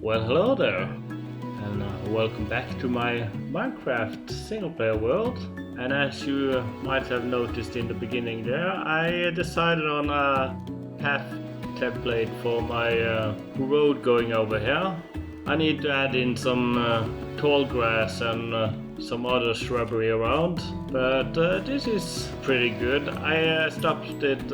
Well, hello there, and welcome back to my Minecraft single-player world. And as you might have noticed in the beginning there, I decided on a path template for my road going over here. I need to add in some tall grass and some other shrubbery around, but this is pretty good. I stopped it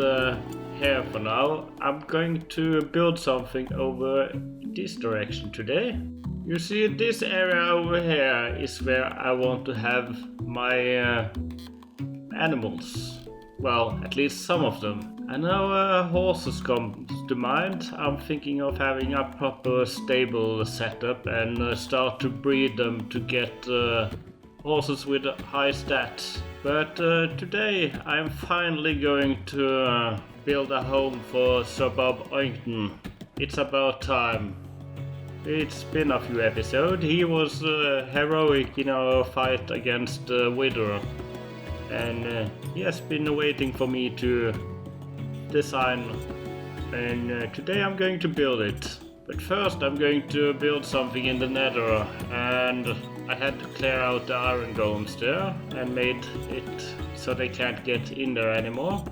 here for now. I'm going to build something over this direction today. You see, this area over here is where I want to have my animals. Well, at least some of them. I know horses come to mind. I'm thinking of having a proper stable setup and start to breed them to get horses with high stats. But today I'm finally going to build a home for Sir Bob Oington. It's about time. It's been a few episodes. He was heroic in our fight against Wither, and he has been waiting for me to design, and today I'm going to build it. But first I'm going to build something in the nether, and I had to clear out the iron golems there and made it so they can't get in there anymore,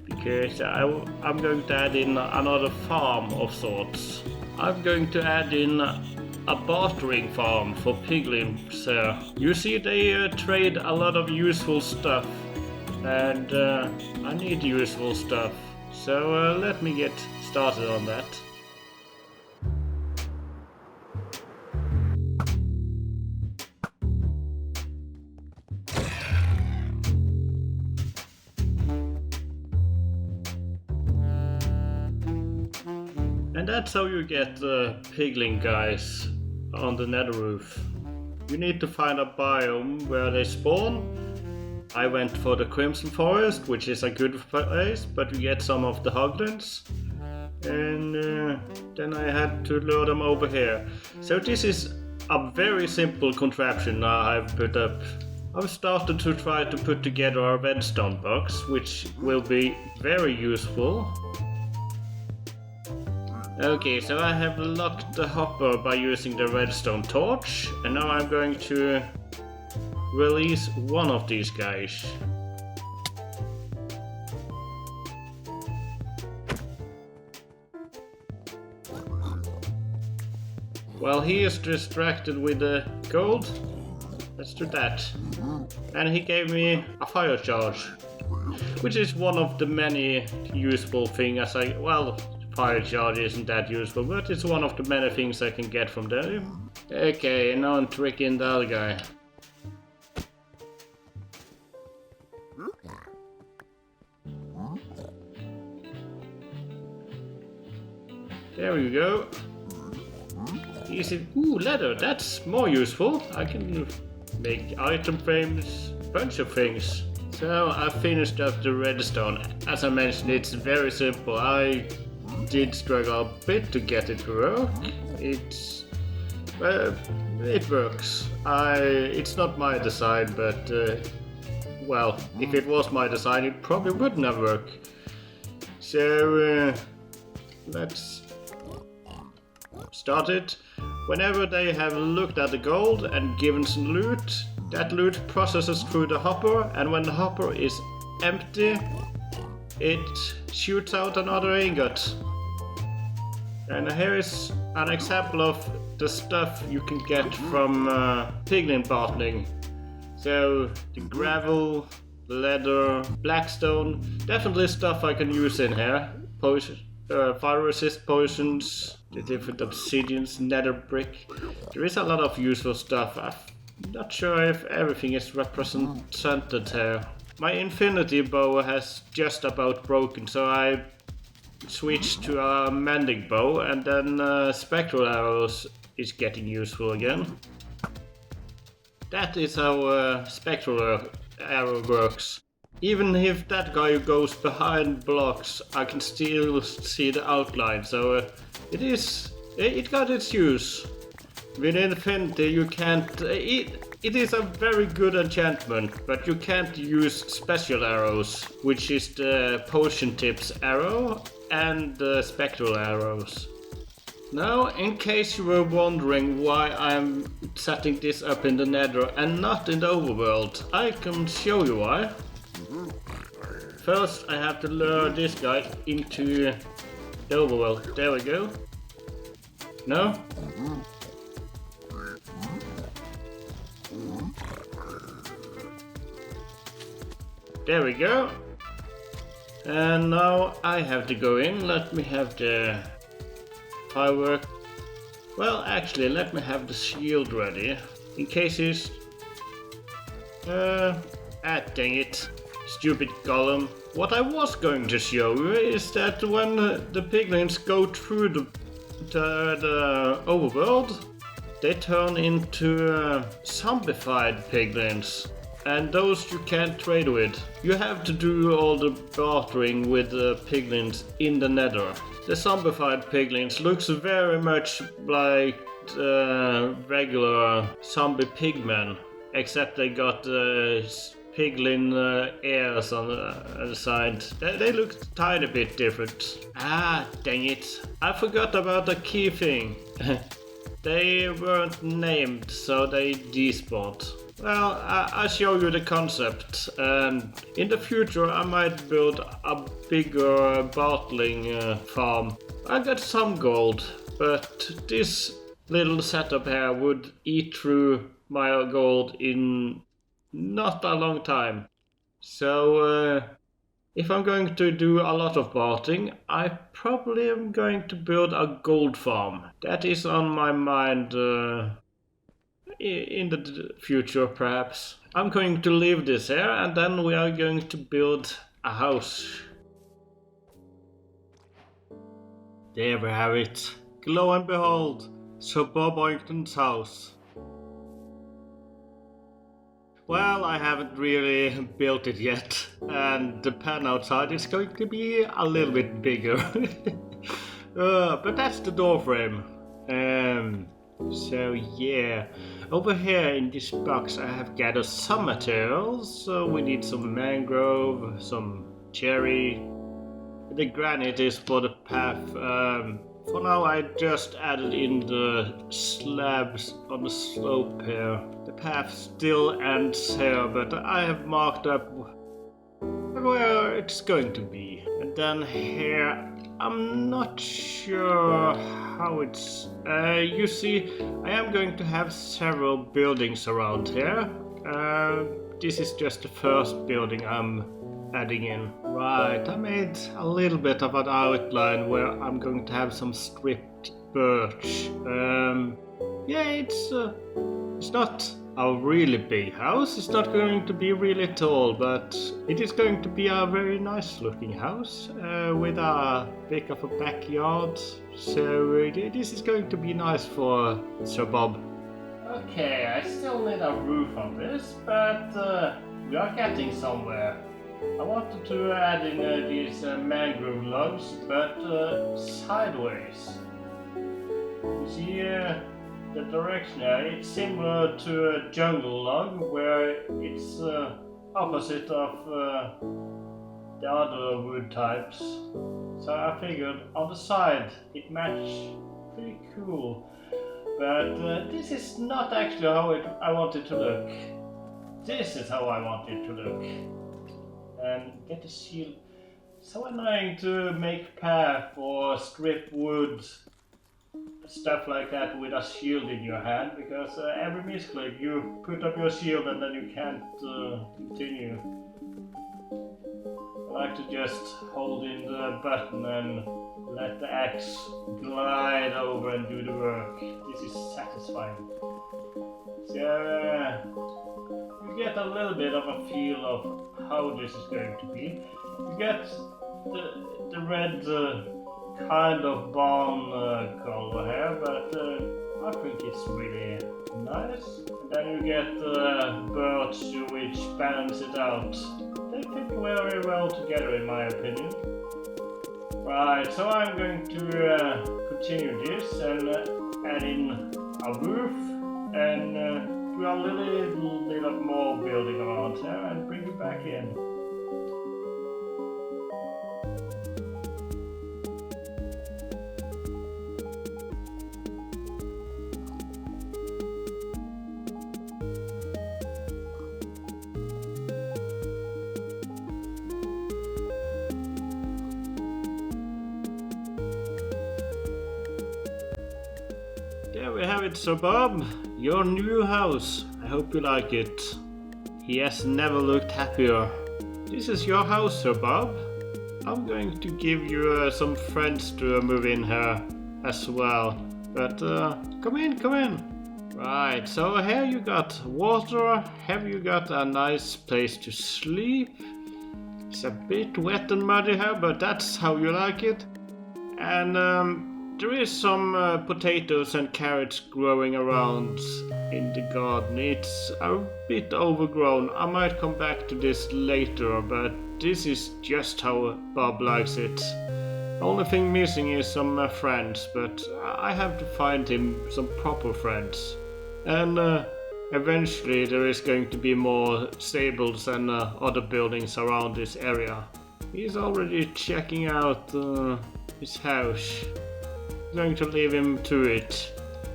because I'm going to add in another farm of sorts. I'm going to add in a bartering farm for piglins here. You see, they trade a lot of useful stuff, and I need useful stuff, so let me get started on that. And that's how you get piglin guys on the nether roof. You need to find a biome where they spawn. I went for the Crimson Forest, which is a good place, but you get some of the hoglins. And then I had to lure them over here. So this is a very simple contraption I've put up. I've started to try to put together a redstone box, which will be very useful. Okay, so I have locked the hopper by using the redstone torch, and now I'm going to release one of these guys. While he is distracted with the gold, let's do that. And he gave me a fire charge, which is one of the many useful things fire charge isn't that useful, but it's one of the many things I can get from there. Okay, now I'm tricking the other guy. There we go. Easy. Ooh, leather, that's more useful. I can make item frames, bunch of things. So I finished up the redstone. As I mentioned, it's very simple. I did struggle a bit to get it to work. It works. It's not my design, but if it was my design, it probably wouldn't have worked. So let's start it. Whenever they have looked at the gold and given some loot, that loot processes through the hopper, and when the hopper is empty, it shoots out another ingot. And here is an example of the stuff you can get from piglin bartering. So the gravel, leather, blackstone, definitely stuff I can use in here. Fire resist potions, the different obsidians, nether brick. There is a lot of useful stuff. I'm not sure if everything is represented here. My infinity bow has just about broken, so I switched to a mending bow, and then spectral arrows is getting useful again. That is how spectral arrow works. Even if that guy goes behind blocks, I can still see the outline, so it got its use. With infinity you can't, it is a very good enchantment, but you can't use special arrows, which is the potion tips arrow and the spectral arrows. Now, in case you were wondering why I'm setting this up in the Nether and not in the overworld, I can show you why. First, I have to lure this guy into the overworld. There we go. No? There we go. And now I have to go in. Let me have the firework. Well, actually, let me have the shield ready. In case he's... dang it. Stupid golem. What I was going to show you is that when the piglins go through the overworld, they turn into zombified piglins. And those you can't trade with. You have to do all the bartering with the piglins in the Nether. The zombified piglins looks very much like regular zombie pigmen, except they got piglin ears on the side. They look a tiny bit different. Ah, dang it. I forgot about the key thing. They weren't named, so they despawned. Well, I'll show you the concept, and in the future I might build a bigger bottling farm. I got some gold, but this little setup here would eat through my gold in not a long time. So if I'm going to do a lot of bottling, I probably am going to build a gold farm. That is on my mind. In the future, perhaps. I'm going to leave this here and then we are going to build a house. There we have it. Lo and behold, Sir Bob Oington's house. Well, I haven't really built it yet, and the pen outside is going to be a little bit bigger. But that's the door frame. So yeah, over here in this box I have gathered some materials. So we need some mangrove, some cherry. The granite is for the path. For now I just added in the slabs on the slope here. The path still ends here, but I have marked up where it's going to be. And then here I'm not sure how it's... you see, I am going to have several buildings around here. This is just the first building I'm adding in. Right, I made a little bit of an outline where I'm going to have some stripped birch. Yeah, it's not a really big house. It's not going to be really tall, but it is going to be a very nice looking house with a bit of a backyard. So this is going to be nice for Sir Bob. Okay, I still need a roof on this, but we are getting somewhere. I wanted to add in these mangrove logs, but sideways. You see the direction here, it's similar to a jungle log where it's opposite of the other wood types. So I figured on the side it matched pretty cool. But this is not actually how I want it to look. This is how I want it to look. And get the shield. So annoying to make path or strip wood, stuff like that with a shield in your hand, because every misclick you put up your shield and then you can't continue. I like to just hold in the button and let the axe glide over and do the work. This is satisfying. So you get a little bit of a feel of how this is going to be. You get the red kind of barn color here, but I think it's really nice. And then you get birds which balance it out. They fit very well together in my opinion. Right, so I'm going to continue this and add in a roof and do a little bit of more building around here and bring it back in. There we have it, Sir Bob. Your new house. I hope you like it. He has never looked happier. This is your house, Sir Bob. I'm going to give you some friends to move in here as well. But come in, come in. Right, so here you got water. Have you got a nice place to sleep? It's a bit wet and muddy here, but that's how you like it. And there is some potatoes and carrots growing around in the garden. It's a bit overgrown. I might come back to this later, but this is just how Bob likes it. The only thing missing is some friends, but I have to find him some proper friends. And eventually there is going to be more stables and other buildings around this area. He's already checking out his house. Going to leave him to it.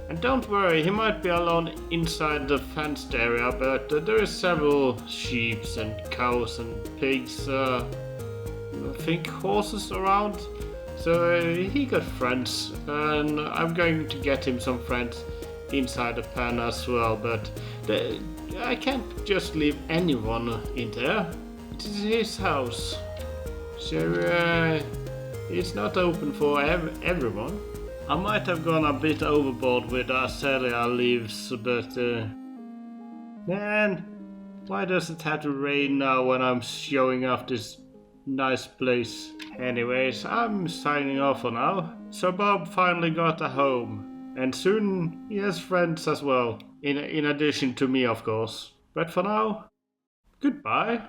And don't worry, he might be alone inside the fenced area, but there is several sheep and cows and pigs, I think horses around. So he got friends, and I'm going to get him some friends inside the pen as well, but I can't just leave anyone in there. It is his house. So it's not open for everyone. I might have gone a bit overboard with azalea leaves, but man, why does it have to rain now when I'm showing off this nice place? Anyways, I'm signing off for now. So Bob finally got a home, and soon he has friends as well, in addition to me of course. But for now, goodbye.